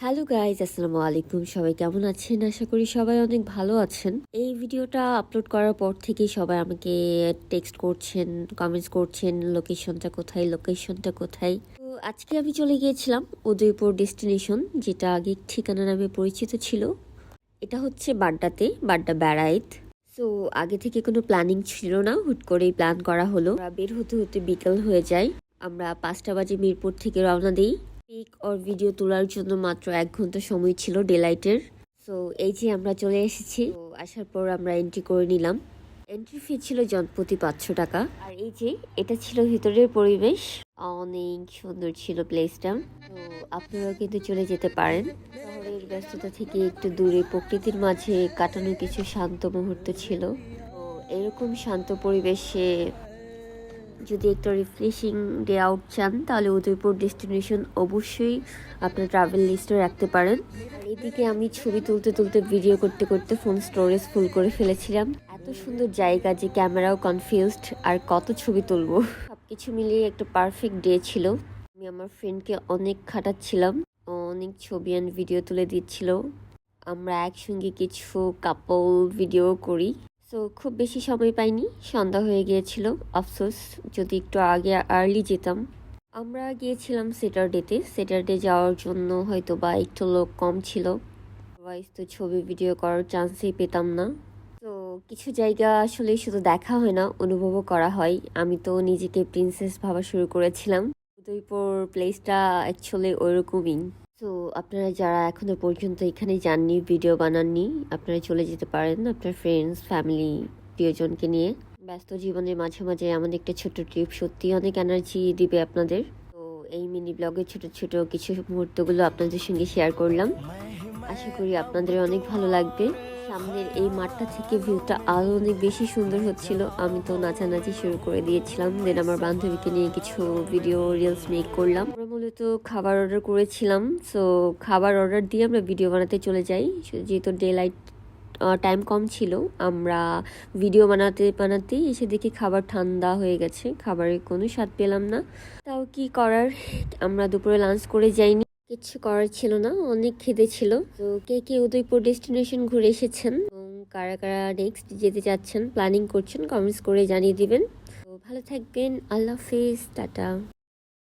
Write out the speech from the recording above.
Hello guys, আসসালামু আলাইকুম। সবাই কেমন আছেন? আশা করি সবাই অনেক ভালো আছেন। এই ভিডিওটা আপলোড করার পর থেকেই সবাই আমাকে টেক্সট করছেন, কমেন্টস করছেন, লোকেশনটা কোথায়। তো আজকে আমি চলে গিয়েছিলাম উদয়পুর ডেস্টিনেশন, যেটা আগে ঠিকানা নামে পরিচিত ছিল। এটা হচ্ছে বাড্ডা বেড়াইত। সো আগে থেকে কোনো প্ল্যানিং ছিল না, হুট করেই প্ল্যান করা হলো। বের হতে হতে বিকেল হয়ে যায়। আমরা 5টা বাজে মিরপুর থেকে রওনা দিই। পিক ওর ভিডিও তোলার জন্য মাত্র 1 ঘন্টা সময় ছিল ডেলাইটের। সো এই যে আমরা চলে এসেছি। তো আসার পর আমরা এন্ট্রি করে নিলাম। এন্ট্রি ফি ছিল জনপ্রতি 500 টাকা। আর এই যে এটা ছিল ভিতরের পরিবেশ, অনেক সুন্দর ছিল প্লেসটা। তো আপনারাও কিন্তু চলে যেতে পারেন। শহরের ব্যস্ততা থেকে একটু দূরে প্রকৃতির মাঝে কাটানোর কিছু শান্ত মুহূর্ত ছিল। তো এরকম শান্ত পরিবেশে যদি একটা রিফ্রেশিং ডে আউট চান, তাহলে উদয়পুর ডেস্টিনেশন অবশ্যই আপনার ট্রাভেল লিস্টে রাখতে পারেন। আর এদিকে আমি ছবি তুলতে তুলতে ভিডিও করতে করতে ফোন স্টোরেজ ফুল করে ফেলেছিলাম। এত সুন্দর জায়গা যে ক্যামেরাও কনফিউজড আর কত ছবি তুলবো। সবকিছু মিলিয়ে একটা পারফেক্ট ডে ছিল। আমি আমার ফ্রেন্ডকে অনেক খাটাচ্ছিলাম, অনেক ছবি অ্যান্ড ভিডিও তুলে দিচ্ছিল। আমরা একসঙ্গে কিছু কাপল ভিডিও করি। সো খুব বেশি সময় পাইনি, সন্ধ্যা হয়ে গিয়েছিল। আফসোস, যদি একটু আগে আর্লি যেতাম। আমরা গিয়েছিলাম স্যাটারডে যাওয়ার জন্য হয়তো বা একটু লোক কম ছিল, তো ছবি ভিডিও করার চান্সই পেতাম না। তো কিছু জায়গা আসলে শুধু দেখা হয় না, অনুভবও করা হয়। আমি তো নিজেকে প্রিন্সেস ভাবা শুরু করেছিলাম। উদয়পুর প্লেসটা অ্যাকচুয়ালি ওইরকমই। তো আপনারা যারা এখনো পর্যন্ত এখানে যাননি, ভিডিও বানাননি, আপনারা চলে যেতে পারেন আপনার ফ্রেন্ডস, ফ্যামিলি, প্রিয়জনকে নিয়ে। ব্যস্ত জীবনের মাঝে মাঝে আমাদের একটা ছোট্ট ট্রিপ সত্যি অনেক এনার্জি দিবে আপনাদের। তো এই মিনি ব্লগের ছোট ছোট কিছু মুহূর্তগুলো আপনাদের সঙ্গে শেয়ার করলাম। আশা করি আপনাদের অনেক ভালো লাগবে। সামনের এই মাঠটা থেকে ভিউটা আরো অনেক বেশি সুন্দর হচ্ছিল। আমি তো নাচানাচি শুরু করে দিয়েছিলাম। দেন আমার বান্ধবীকে নিয়ে কিছু ভিডিও রিলস মেক করলাম। আমরা মূলত খাবার অর্ডার করেছিলাম। সো খাবার অর্ডার দিয়ে আমরা ভিডিও বানাতে চলে যাই। যেহেতু ডে লাইট টাইম কম ছিল, আমরা ভিডিও বানাতেই এসে দেখি খাবার ঠান্ডা হয়ে গেছে। খাবারের কোনো স্বাদ পেলাম না। তাও কি করার, আমরা দুপুরে লাঞ্চ করে যাইনি। কিচ্ছু করার ছিল না, অনেক খিদে ছিল। তো কে কে উদয়পুর ডেস্টিনেশন ঘুরে এসেছেন এবং কারা কারা নেক্সট যেতে চাচ্ছেন, প্ল্যানিং করছেন, কমেন্টস করে জানিয়ে দিবেন। তো ভালো থাকবেন। আল্লাহ হাফেজ, টাটা।